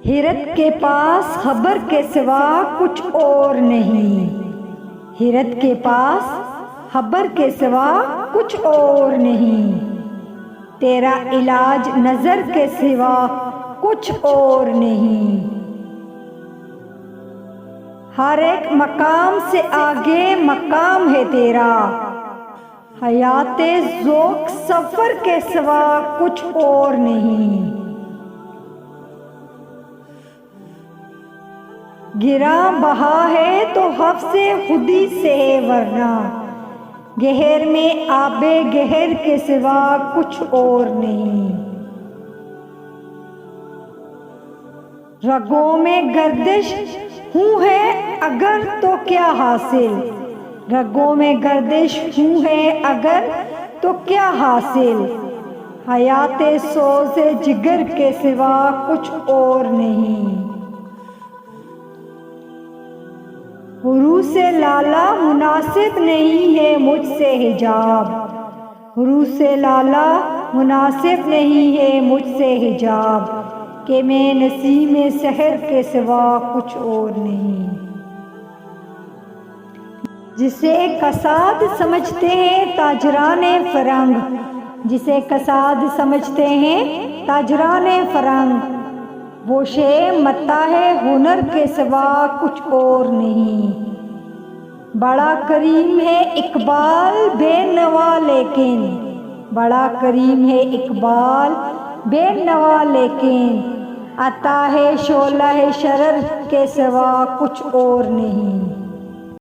حیرت کے پاس خبر کے سوا کچھ اور نہیں، حیرت کے پاس خبر کے سوا کچھ اور نہیں، تیرا علاج نظر کے سوا کچھ اور نہیں۔ ہر ایک مقام سے آگے مقام ہے تیرا، حیات ذوق سفر کے سوا کچھ اور نہیں۔ گراں بہا ہے تو حفظ خودی سے ہے، ورنہ گہر میں آب گہر کے سوا کچھ اور نہیں۔ رگوں میں گردش ہوں ہے اگر تو کیا حاصل، رگوں میں گردش ہوں ہے اگر تو کیا حاصل، حیات سوز جگر کے سوا کچھ اور نہیں۔ عروس لالہ مناسب نہیں ہے مجھ سے حجاب، عروس لالہ مناسب نہیں ہے مجھ سے حجاب، کہ میں نسیم سحر کے سوا کچھ اور نہیں۔ جسے کساد سمجھتے ہیں تاجران فرنگ، جسے کساد سمجھتے ہیں تاجران فرنگ، وہ شے متاع ہنر کے سوا کچھ اور نہیں۔ بڑا کریم ہے اقبال بے نوا لیکن، بڑا کریم ہے اقبال بے نوا لیکن، عطا ہے شعلہ شرر کے سوا کچھ اور نہیں۔